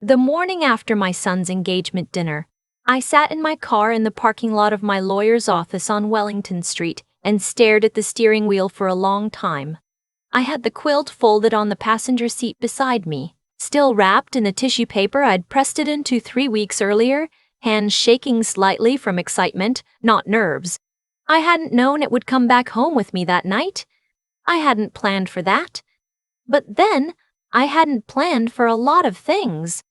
The morning after my son's engagement dinner, I sat in my car in the parking lot of my lawyer's office on Wellington Street and stared at the steering wheel for a long time. I had the quilt folded on the passenger seat beside me, still wrapped in the tissue paper I'd pressed it into 3 weeks earlier, hands shaking slightly from excitement, not nerves. I hadn't known it would come back home with me that night. I hadn't planned for that. But then, I hadn't planned for a lot of things.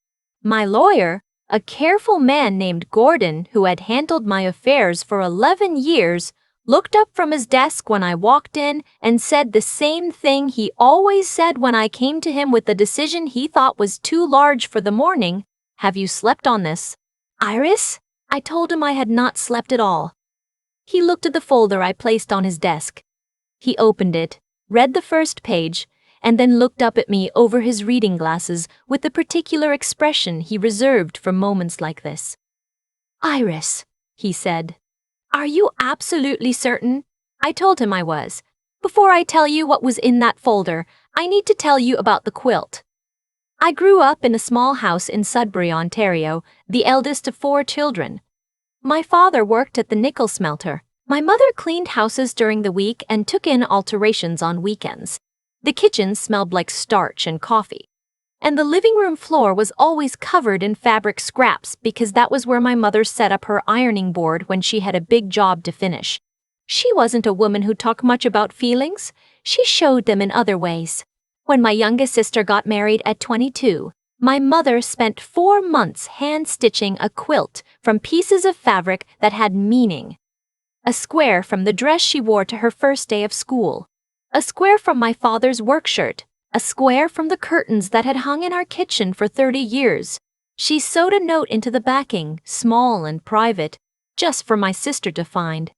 My lawyer, a careful man named Gordon who had handled my affairs for 11 years, looked up from his desk when I walked in and said the same thing he always said when I came to him with the decision he thought was too large for the morning. "Have you slept on this?" "Iris?" I told him I had not slept at all. He looked at the folder I placed on his desk. He opened it, read the first page, and then looked up at me over his reading glasses with the particular expression he reserved for moments like this. "Iris," he said, "are you absolutely certain?" I told him I was. "Before I tell you what was in that folder, I need to tell you about the quilt." I grew up in a small house in Sudbury, Ontario, the eldest of 4 children. My father worked at the nickel smelter. My mother cleaned houses during the week and took in alterations on weekends. The kitchen smelled like starch and coffee. And the living room floor was always covered in fabric scraps because that was where my mother set up her ironing board when she had a big job to finish. She wasn't a woman who talked much about feelings. She showed them in other ways. When my youngest sister got married at 22, my mother spent 4 months hand-stitching a quilt from pieces of fabric that had meaning. A square from the dress she wore to her first day of school. A square from my father's work shirt. A square from the curtains that had hung in our kitchen for 30 years. She sewed a note into the backing, small and private, just for my sister to find.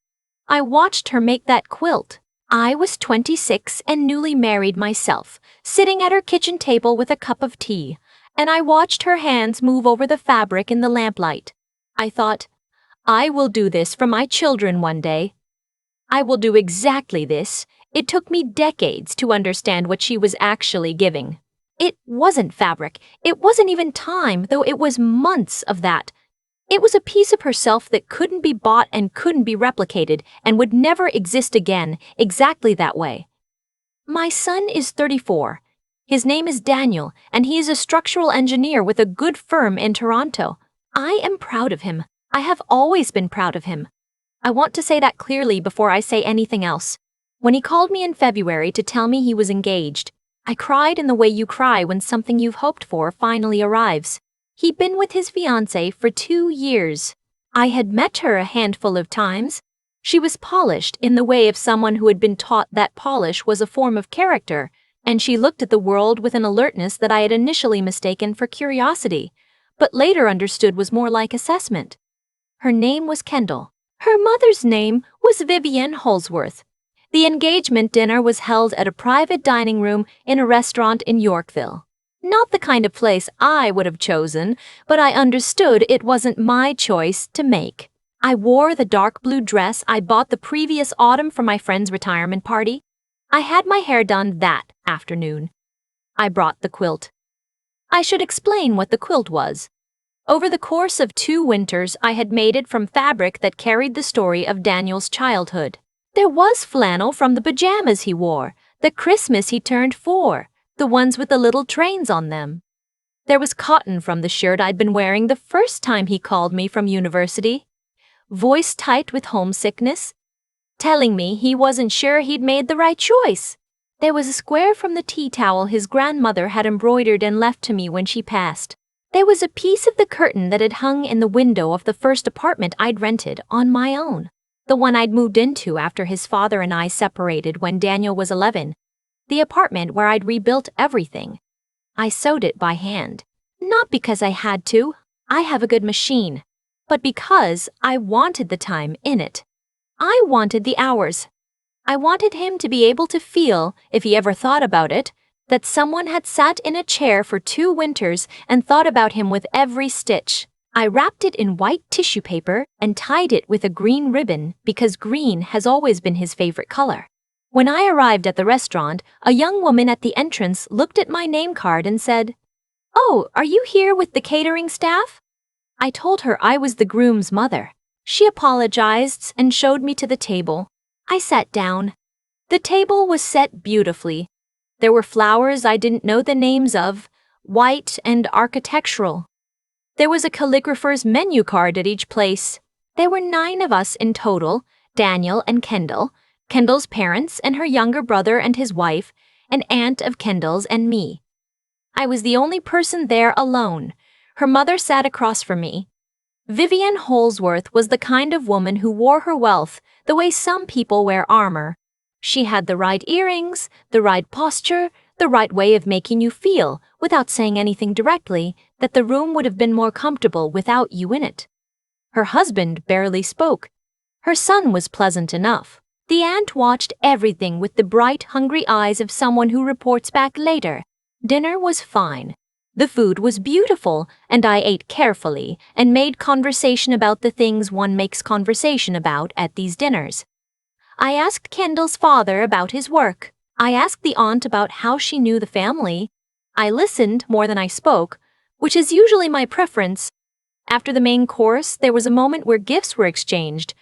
I watched her make that quilt. I was 26 and newly married myself, sitting at her kitchen table with a cup of tea, and I watched her hands move over the fabric in the lamplight. I thought, I will do this for my children one day. I will do exactly this. It took me decades to understand what she was actually giving. It wasn't fabric. It wasn't even time, though it was months of that. It was a piece of herself that couldn't be bought and couldn't be replicated and would never exist again, exactly that way. My son is 34. His name is Daniel, and he is a structural engineer with a good firm in Toronto. I am proud of him. I have always been proud of him. I want to say that clearly before I say anything else. When he called me in February to tell me he was engaged, I cried in the way you cry when something you've hoped for finally arrives. He'd been with his fiancée for 2 years. I had met her a handful of times. She was polished in the way of someone who had been taught that polish was a form of character, and she looked at the world with an alertness that I had initially mistaken for curiosity, but later understood was more like assessment. Her name was Kendall. Her mother's name was Vivian Holsworth. The engagement dinner was held at a private dining room in a restaurant in Yorkville. Not the kind of place I would have chosen, but I understood it wasn't my choice to make. I wore the dark blue dress I bought the previous autumn for my friend's retirement party. I had my hair done that afternoon. I brought the quilt. I should explain what the quilt was. Over the course of 2 winters, I had made it from fabric that carried the story of Daniel's childhood. There was flannel from the pajamas he wore, the Christmas he turned 4, the ones with the little trains on them. There was cotton from the shirt I'd been wearing the first time he called me from university, voice tight with homesickness, telling me he wasn't sure he'd made the right choice. There was a square from the tea towel his grandmother had embroidered and left to me when she passed. There was a piece of the curtain that had hung in the window of the first apartment I'd rented on my own. The one I'd moved into after his father and I separated when Daniel was 11. The apartment where I'd rebuilt everything. I sewed it by hand. Not because I had to, I have a good machine, but because I wanted the time in it. I wanted the hours. I wanted him to be able to feel, if he ever thought about it, that someone had sat in a chair for 2 winters and thought about him with every stitch. I wrapped it in white tissue paper and tied it with a green ribbon because green has always been his favorite color. When I arrived at the restaurant, a young woman at the entrance looked at my name card and said, "Oh, are you here with the catering staff?" I told her I was the groom's mother. She apologized and showed me to the table. I sat down. The table was set beautifully. There were flowers I didn't know the names of, white and architectural. There was a calligrapher's menu card at each place. There were 9 of us in total, Daniel and Kendall, Kendall's parents and her younger brother and his wife, an aunt of Kendall's and me. I was the only person there alone. Her mother sat across from me. Vivienne Holsworth was the kind of woman who wore her wealth the way some people wear armor. She had the right earrings, the right posture, the right way of making you feel, without saying anything directly, that the room would have been more comfortable without you in it. Her husband barely spoke. Her son was pleasant enough. The aunt watched everything with the bright, hungry eyes of someone who reports back later. Dinner was fine. The food was beautiful, and I ate carefully and made conversation about the things one makes conversation about at these dinners. I asked Kendall's father about his work. I asked the aunt about how she knew the family. I listened more than I spoke, which is usually my preference. After the main course, there was a moment where gifts were exchanged.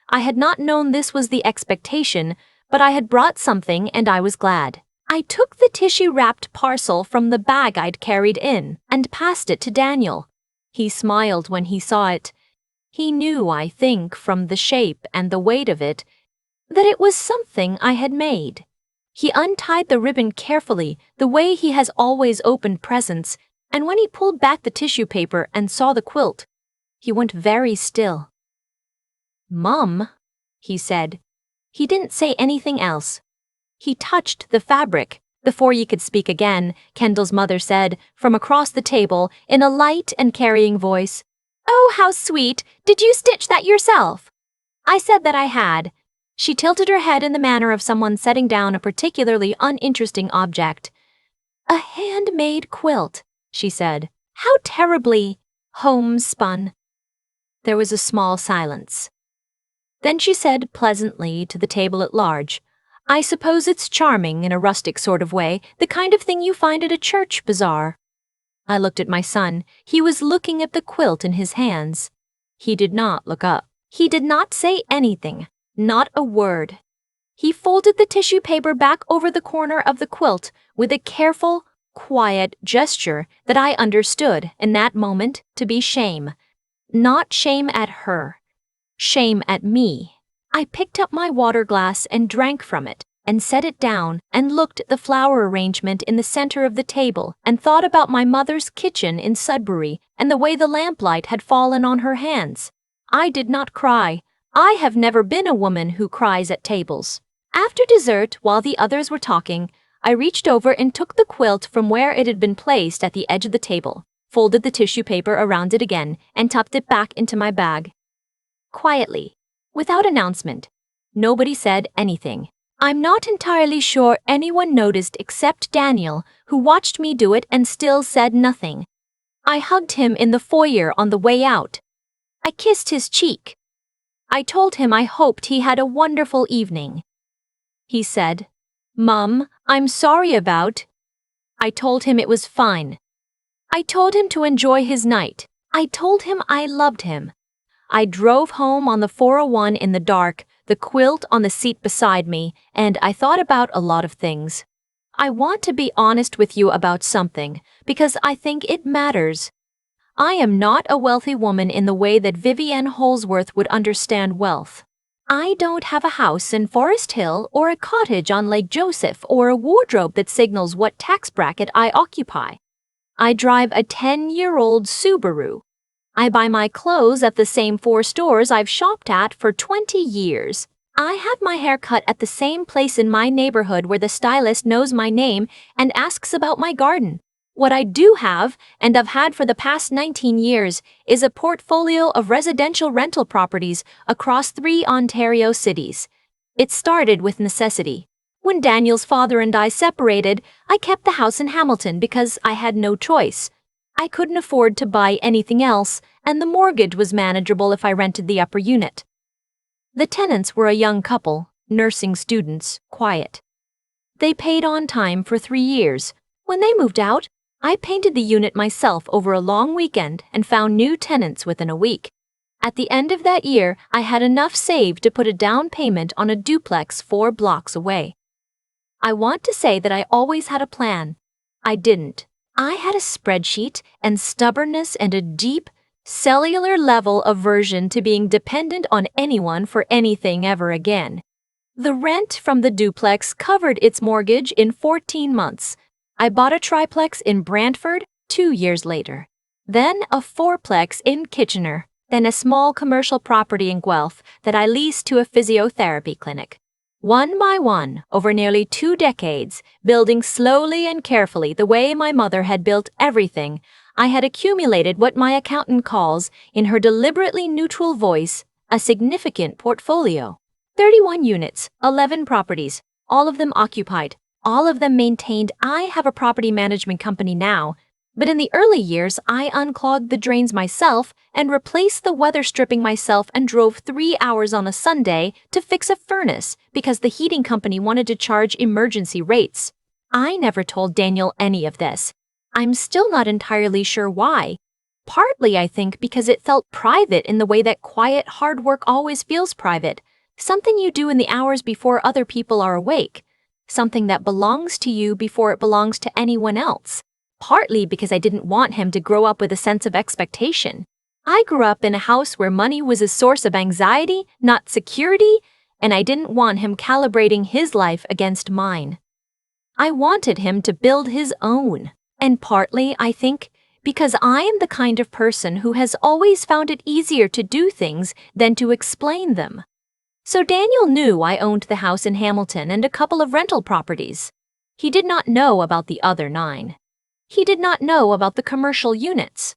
I had not known this was the expectation, but I had brought something and I was glad. I took the tissue-wrapped parcel from the bag I'd carried in and passed it to Daniel. He smiled when he saw it. He knew, I think, from the shape and the weight of it, that it was something I had made. He untied the ribbon carefully, the way he has always opened presents, and when he pulled back the tissue paper and saw the quilt, he went very still. "Mum," he said. He didn't say anything else. He touched the fabric. Before you could speak again, Kendall's mother said, from across the table, in a light and carrying voice, "Oh, how sweet! Did you stitch that yourself?" I said that I had. She tilted her head in the manner of someone setting down a particularly uninteresting object. "A handmade quilt," she said. "How terribly homespun." There was a small silence. Then she said pleasantly to the table at large, "I suppose it's charming in a rustic sort of way, the kind of thing you find at a church bazaar." I looked at my son. He was looking at the quilt in his hands. He did not look up. He did not say anything, not a word. He folded the tissue paper back over the corner of the quilt with a careful, quiet gesture that I understood in that moment to be shame. Not shame at her. Shame at me. I picked up my water glass and drank from it, and set it down and looked at the flower arrangement in the center of the table and thought about my mother's kitchen in Sudbury and the way the lamplight had fallen on her hands. I did not cry. I have never been a woman who cries at tables. After dessert, while the others were talking, I reached over and took the quilt from where it had been placed at the edge of the table, folded the tissue paper around it again, and tucked it back into my bag. Quietly, without announcement. Nobody said anything. I'm not entirely sure anyone noticed except Daniel, who watched me do it and still said nothing. I hugged him in the foyer on the way out. I kissed his cheek. I told him I hoped he had a wonderful evening. He said, "Mum, I'm sorry about." I told him it was fine. I told him to enjoy his night. I told him I loved him. I drove home on the 401 in the dark, the quilt on the seat beside me, and I thought about a lot of things. I want to be honest with you about something, because I think it matters. I am not a wealthy woman in the way that Vivienne Holsworth would understand wealth. I don't have a house in Forest Hill or a cottage on Lake Joseph or a wardrobe that signals what tax bracket I occupy. I drive a 10-year-old Subaru. I buy my clothes at the same 4 stores I've shopped at for 20 years. I have my hair cut at the same place in my neighborhood where the stylist knows my name and asks about my garden. What I do have, and have had for the past 19 years, is a portfolio of residential rental properties across 3 Ontario cities. It started with necessity. When Daniel's father and I separated, I kept the house in Hamilton because I had no choice. I couldn't afford to buy anything else, and the mortgage was manageable if I rented the upper unit. The tenants were a young couple, nursing students, quiet. They paid on time for 3 years. When they moved out, I painted the unit myself over a long weekend and found new tenants within a week. At the end of that year, I had enough saved to put a down payment on a duplex 4 blocks away. I want to say that I always had a plan. I didn't. I had a spreadsheet and stubbornness and a deep, cellular level aversion to being dependent on anyone for anything ever again. The rent from the duplex covered its mortgage in 14 months. I bought a triplex in Brantford 2 years later. Then a fourplex in Kitchener. Then a small commercial property in Guelph that I leased to a physiotherapy clinic. One by one, over nearly 2 decades, building slowly and carefully the way my mother had built everything, I had accumulated what my accountant calls, in her deliberately neutral voice, a significant portfolio. 31 units, 11 properties, all of them occupied, all of them maintained. I have a property management company now, but in the early years, I unclogged the drains myself and replaced the weather stripping myself and drove 3 hours on a Sunday to fix a furnace because the heating company wanted to charge emergency rates. I never told Daniel any of this. I'm still not entirely sure why. Partly, I think, because it felt private in the way that quiet, hard work always feels private. Something you do in the hours before other people are awake. Something that belongs to you before it belongs to anyone else. Partly because I didn't want him to grow up with a sense of expectation. I grew up in a house where money was a source of anxiety, not security, and I didn't want him calibrating his life against mine. I wanted him to build his own, and partly, I think, because I am the kind of person who has always found it easier to do things than to explain them. So Daniel knew I owned the house in Hamilton and a couple of rental properties. He did not know about the other 9. He did not know about the commercial units.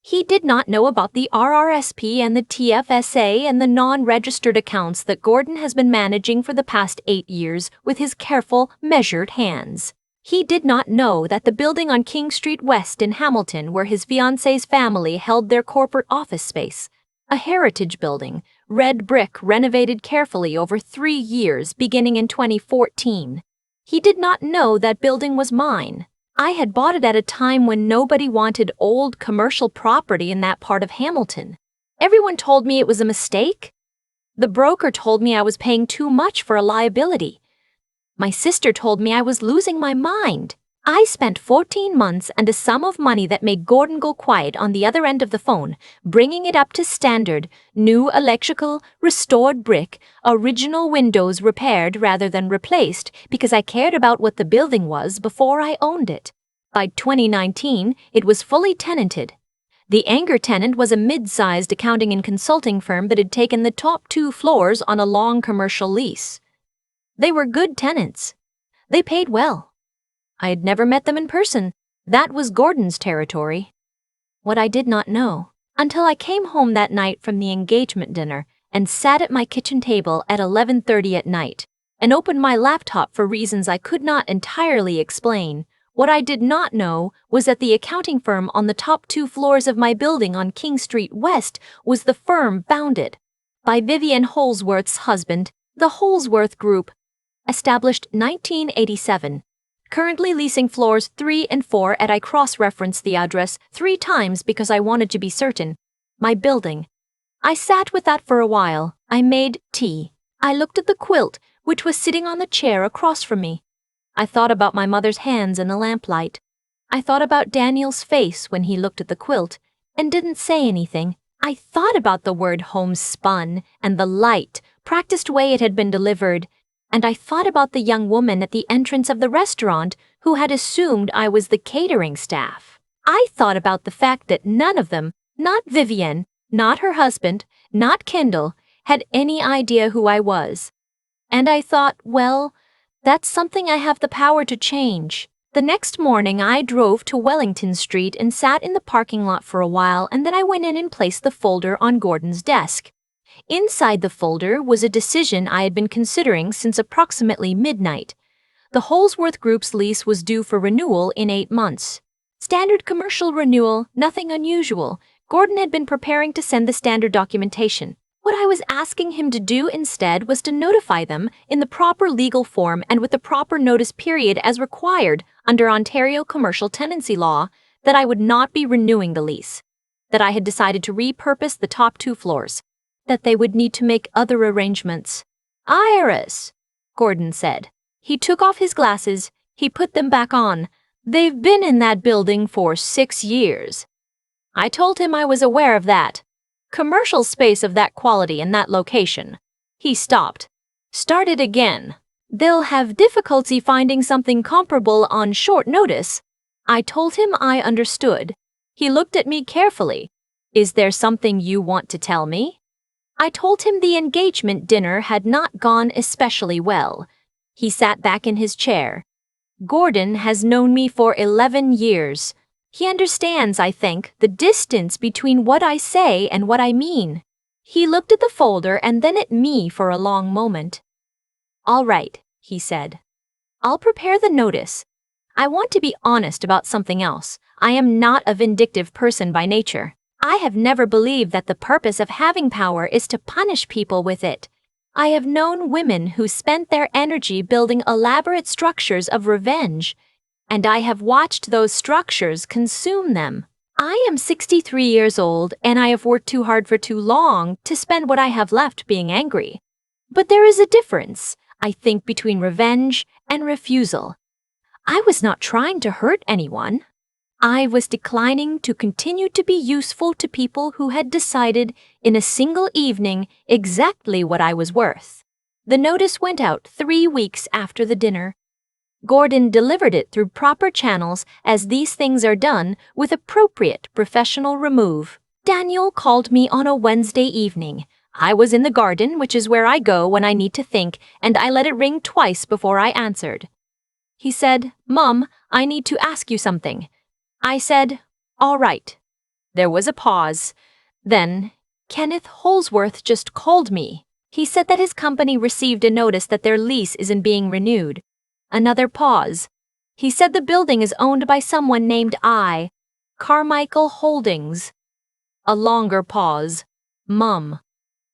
He did not know about the RRSP and the TFSA and the non-registered accounts that Gordon has been managing for the past 8 years with his careful, measured hands. He did not know that the building on King Street West in Hamilton where his fiancée's family held their corporate office space, a heritage building, red brick renovated carefully over 3 years beginning in 2014. He did not know that building was mine. I had bought it at a time when nobody wanted old commercial property in that part of Hamilton. Everyone told me it was a mistake. The broker told me I was paying too much for a liability. My sister told me I was losing my mind. I spent 14 months and a sum of money that made Gordon go quiet on the other end of the phone, bringing it up to standard, new electrical, restored brick, original windows repaired rather than replaced because I cared about what the building was before I owned it. By 2019, it was fully tenanted. The anchor tenant was a mid-sized accounting and consulting firm that had taken the top 2 floors on a long commercial lease. They were good tenants. They paid well. I had never met them in person. That was Gordon's territory. What I did not know, until I came home that night from the engagement dinner and sat at my kitchen table at 11:30 at night and opened my laptop for reasons I could not entirely explain, what I did not know was that the accounting firm on the top 2 floors of my building on King Street West was the firm founded by Vivian Holsworth's husband, the Holsworth Group, established 1987. Currently leasing floors 3 and 4 at I cross-referenced the address 3 times because I wanted to be certain. My building. I sat with that for a while. I made tea. I looked at the quilt, which was sitting on the chair across from me. I thought about my mother's hands in the lamplight. I thought about Daniel's face when he looked at the quilt and didn't say anything. I thought about the word homespun and the light, practiced way it had been delivered. And I thought about the young woman at the entrance of the restaurant who had assumed I was the catering staff. I thought about the fact that none of them, not Vivian, not her husband, not Kendall, had any idea who I was. And I thought, well, that's something I have the power to change. The next morning I drove to Wellington Street and sat in the parking lot for a while, and then I went in and placed the folder on Gordon's desk. Inside the folder was a decision I had been considering since approximately midnight. The Holsworth Group's lease was due for renewal in 8 months. Standard commercial renewal, nothing unusual. Gordon had been preparing to send the standard documentation. What I was asking him to do instead was to notify them in the proper legal form and with the proper notice period as required under Ontario commercial tenancy law that I would not be renewing the lease, that I had decided to repurpose the top 2 floors, that they would need to make other arrangements. Iris, Gordon said. He took off his glasses, he put them back on. They've been in that building for 6 years. I told him I was aware of that. Commercial space of that quality in that location. He stopped. Started again. They'll have difficulty finding something comparable on short notice. I told him I understood. He looked at me carefully. Is there something you want to tell me? I told him the engagement dinner had not gone especially well. He sat back in his chair. Gordon has known me for 11 years. He understands, I think, the distance between what I say and what I mean. He looked at the folder and then at me for a long moment. All right, he said. I'll prepare the notice. I want to be honest about something else. I am not a vindictive person by nature. I have never believed that the purpose of having power is to punish people with it. I have known women who spent their energy building elaborate structures of revenge, and I have watched those structures consume them. I am 63 years old, and I have worked too hard for too long to spend what I have left being angry. But there is a difference, I think, between revenge and refusal. I was not trying to hurt anyone. I was declining to continue to be useful to people who had decided in a single evening exactly what I was worth. The notice went out 3 weeks after the dinner. Gordon delivered it through proper channels as these things are done with appropriate professional remove. Daniel called me on a Wednesday evening. I was in the garden, which is where I go when I need to think, and I let it ring twice before I answered. He said, "Mom, I need to ask you something." I said, "All right." There was a pause. Then, "Kenneth Holsworth just called me. He said that his company received a notice that their lease isn't being renewed." Another pause. "He said the building is owned by someone named Carmichael Holdings." A longer pause. "Mum."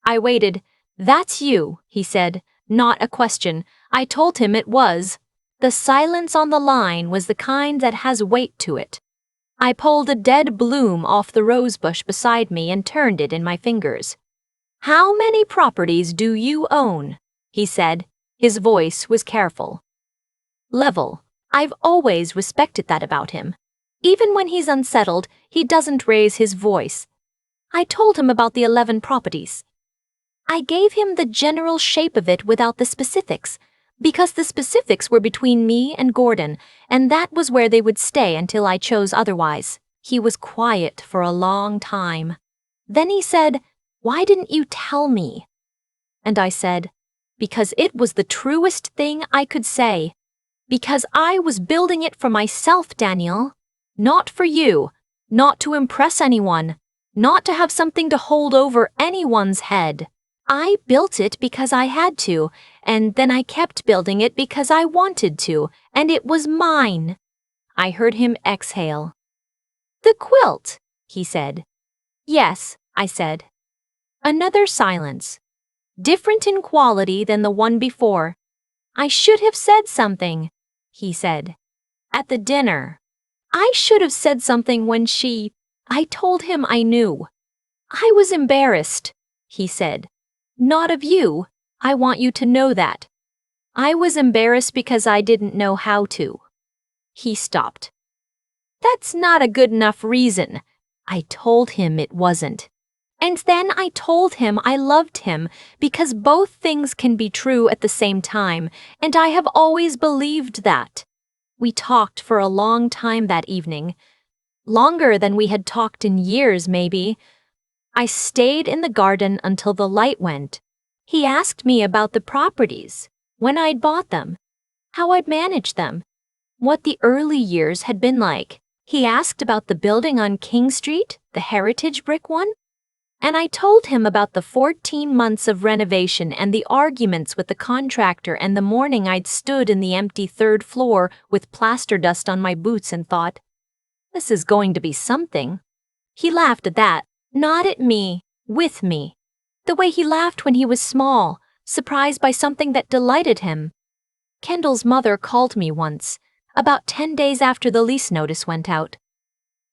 I waited. "That's you," he said, not a question. I told him it was. The silence on the line was the kind that has weight to it. I pulled a dead bloom off the rosebush beside me and turned it in my fingers. "How many properties do you own?" he said. His voice was careful. Level. I've always respected that about him. Even when he's unsettled, he doesn't raise his voice. I told him about the 11 properties. I gave him the general shape of it without the specifics, because the specifics were between me and Gordon, and that was where they would stay until I chose otherwise. He was quiet for a long time. Then he said, "Why didn't you tell me?" And I said, "Because it was the truest thing I could say. Because I was building it for myself, Daniel. Not for you. Not to impress anyone. Not to have something to hold over anyone's head. I built it because I had to, and then I kept building it because I wanted to, and it was mine." I heard him exhale. "The quilt," he said. "Yes," I said. Another silence. Different in quality than the one before. "I should have said something," he said. "At the dinner. I should have said something when I told him I knew. I was embarrassed," he said. "Not of you. I want you to know that. I was embarrassed because I didn't know how to." He stopped. "That's not a good enough reason." I told him it wasn't. And then I told him I loved him because both things can be true at the same time, and I have always believed that. We talked for a long time that evening. Longer than we had talked in years, maybe. I stayed in the garden until the light went. He asked me about the properties, when I'd bought them, how I'd managed them, what the early years had been like. He asked about the building on King Street, the heritage brick one. And I told him about the 14 months of renovation and the arguments with the contractor and the morning I'd stood in the empty 3rd floor with plaster dust on my boots and thought, "This is going to be something." He laughed at that, not at me, with me. The way he laughed when he was small, surprised by something that delighted him. Kendall's mother called me once, about 10 days after the lease notice went out.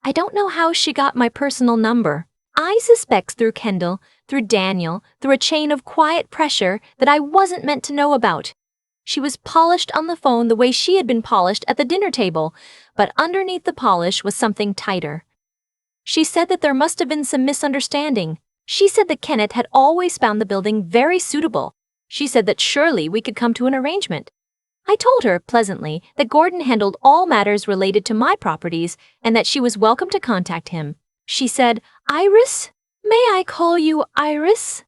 I don't know how she got my personal number. I suspect through Kendall, through Daniel, through a chain of quiet pressure that I wasn't meant to know about. She was polished on the phone the way she had been polished at the dinner table, but underneath the polish was something tighter. She said that there must have been some misunderstanding. She said that Kenneth had always found the building very suitable. She said that surely we could come to an arrangement. I told her, pleasantly, that Gordon handled all matters related to my properties and that she was welcome to contact him. She said, "Iris? May I call you Iris?"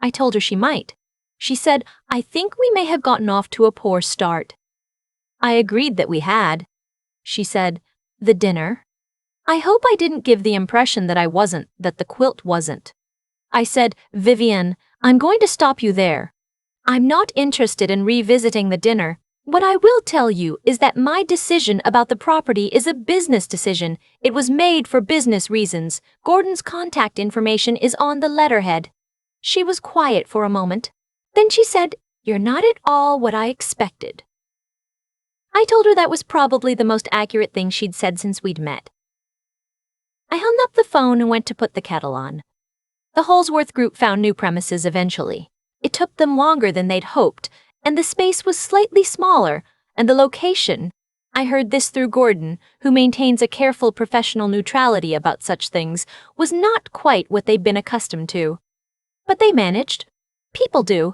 I told her she might. She said, "I think we may have gotten off to a poor start." I agreed that we had. She said, "The dinner? I hope I didn't give the impression that I wasn't, that the quilt wasn't." I said, "Vivian, I'm going to stop you there. I'm not interested in revisiting the dinner. What I will tell you is that my decision about the property is a business decision. It was made for business reasons. Gordon's contact information is on the letterhead." She was quiet for a moment. Then she said, "You're not at all what I expected." I told her that was probably the most accurate thing she'd said since we'd met. I hung up the phone and went to put the kettle on. The Holsworth group found new premises eventually. It took them longer than they'd hoped, and the space was slightly smaller, and the location. I heard this through Gordon, who maintains a careful professional neutrality about such things, was not quite what they'd been accustomed to. But they managed. People do.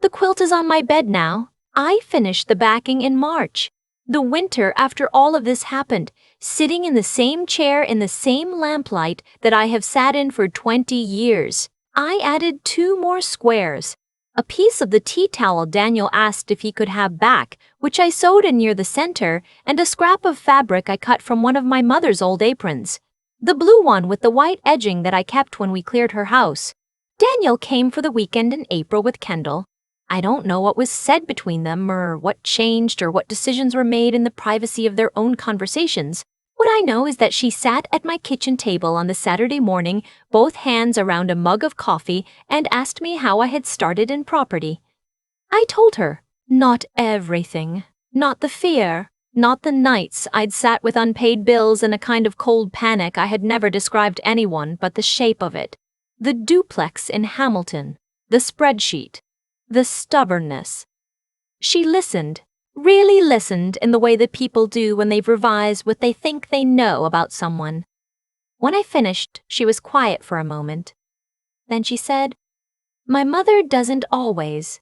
The quilt is on my bed now. I finished the backing in March. The winter after all of this happened, sitting in the same chair in the same lamplight that I have sat in for 20 years. I added 2 more squares. A piece of the tea towel Daniel asked if he could have back, which I sewed in near the center, and a scrap of fabric I cut from one of my mother's old aprons. The blue one with the white edging that I kept when we cleared her house. Daniel came for the weekend in April with Kendall. I don't know what was said between them or what changed or what decisions were made in the privacy of their own conversations. What I know is that she sat at my kitchen table on the Saturday morning, both hands around a mug of coffee, and asked me how I had started in property. I told her, not everything, not the fear, not the nights I'd sat with unpaid bills in a kind of cold panic I had never described to anyone, but the shape of it. The duplex in Hamilton, the spreadsheet, the stubbornness. She listened. Really listened in the way that people do when they've revised what they think they know about someone. When I finished, she was quiet for a moment. Then she said, "My mother doesn't always."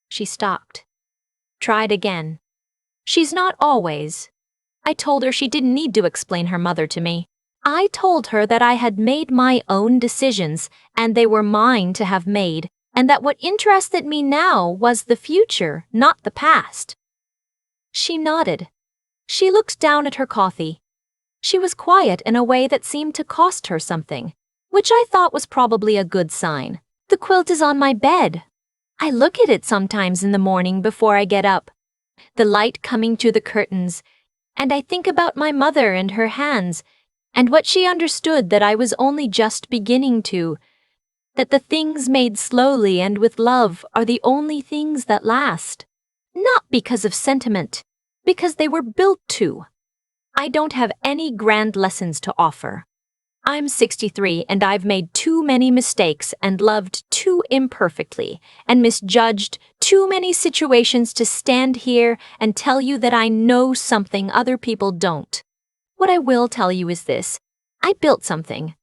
She stopped. Tried again. "She's not always." I told her she didn't need to explain her mother to me. I told her that I had made my own decisions, and they were mine to have made, and that what interested me now was the future, not the past. She nodded. She looked down at her coffee. She was quiet in a way that seemed to cost her something, which I thought was probably a good sign. "The quilt is on my bed. I look at it sometimes in the morning before I get up, the light coming through the curtains, and I think about my mother and her hands, and what she understood that I was only just beginning to, that the things made slowly and with love are the only things that last. Not because of sentiment, because they were built to. I don't have any grand lessons to offer. I'm 63 and I've made too many mistakes and loved too imperfectly and misjudged too many situations to stand here and tell you that I know something other people don't. What I will tell you is this. I built something.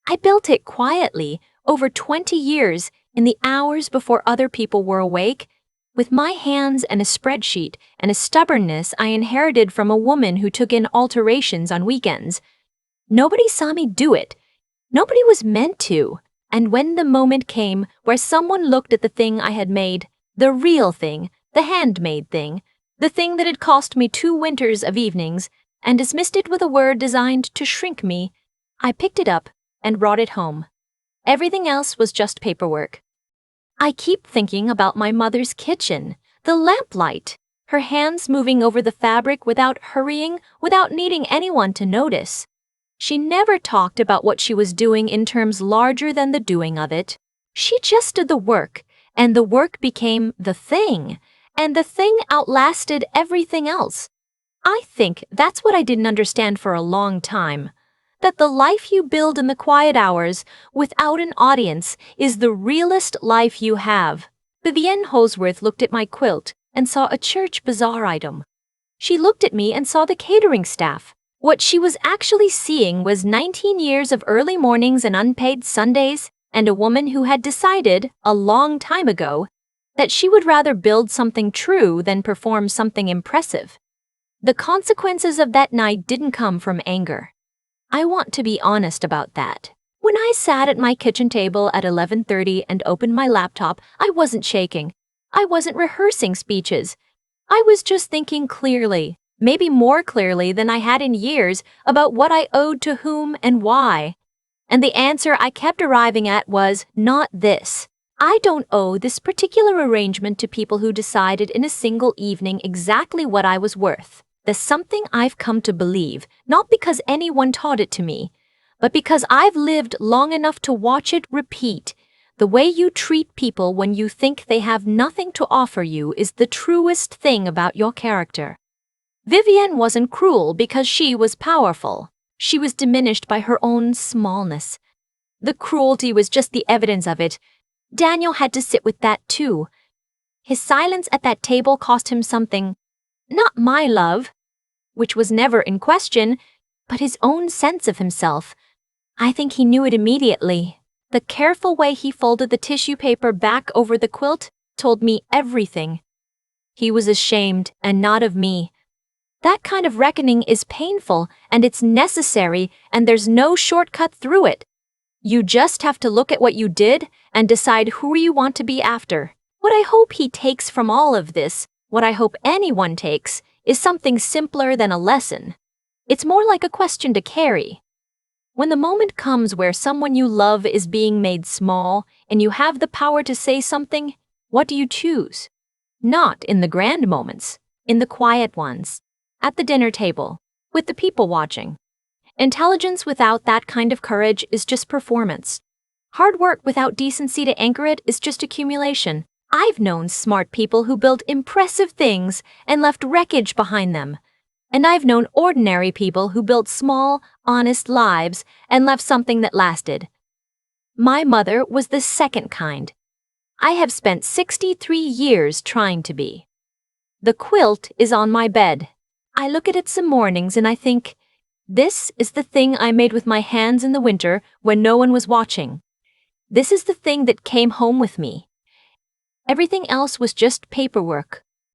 I built it quietly over 20 years in the hours before other people were awake, with my hands and a spreadsheet and a stubbornness I inherited from a woman who took in alterations on weekends. Nobody saw me do it. Nobody was meant to. And when the moment came where someone looked at the thing I had made, the real thing, the handmade thing, the thing that had cost me 2 winters of evenings, and dismissed it with a word designed to shrink me, I picked it up and brought it home. Everything else was just paperwork. I keep thinking about my mother's kitchen, the lamplight, her hands moving over the fabric without hurrying, without needing anyone to notice. She never talked about what she was doing in terms larger than the doing of it. She just did the work, and the work became the thing, and the thing outlasted everything else. I think that's what I didn't understand for a long time. That the life you build in the quiet hours, without an audience, is the realest life you have. Vivienne Holsworth looked at my quilt and saw a church bazaar item. She looked at me and saw the catering staff. What she was actually seeing was 19 years of early mornings and unpaid Sundays, and a woman who had decided, a long time ago, that she would rather build something true than perform something impressive. The consequences of that night didn't come from anger. I want to be honest about that. When I sat at my kitchen table at 11:30 and opened my laptop, I wasn't shaking. I wasn't rehearsing speeches. I was just thinking clearly, maybe more clearly than I had in years, about what I owed to whom and why. And the answer I kept arriving at was not this. I don't owe this particular arrangement to people who decided in a single evening exactly what I was worth. That's something I've come to believe, not because anyone taught it to me, but because I've lived long enough to watch it repeat. The way you treat people when you think they have nothing to offer you is the truest thing about your character. Vivienne wasn't cruel because she was powerful. She was diminished by her own smallness. The cruelty was just the evidence of it. Daniel had to sit with that too. His silence at that table cost him something. Not my love, which was never in question, but his own sense of himself. I think he knew it immediately. The careful way he folded the tissue paper back over the quilt told me everything. He was ashamed, and not of me. That kind of reckoning is painful, and it's necessary, and there's no shortcut through it. You just have to look at what you did and decide who you want to be after. What I hope he takes from all of this, what I hope anyone takes, is something simpler than a lesson. It's more like a question to carry. When the moment comes where someone you love is being made small and you have the power to say something, what do you choose? Not in the grand moments, in the quiet ones, at the dinner table, with the people watching. Intelligence without that kind of courage is just performance. Hard work without decency to anchor it is just accumulation. I've known smart people who built impressive things and left wreckage behind them. And I've known ordinary people who built small, honest lives and left something that lasted. My mother was the second kind. I have spent 63 years trying to be. The quilt is on my bed. I look at it some mornings and I think, this is the thing I made with my hands in the winter when no one was watching. This is the thing that came home with me. Everything else was just paperwork.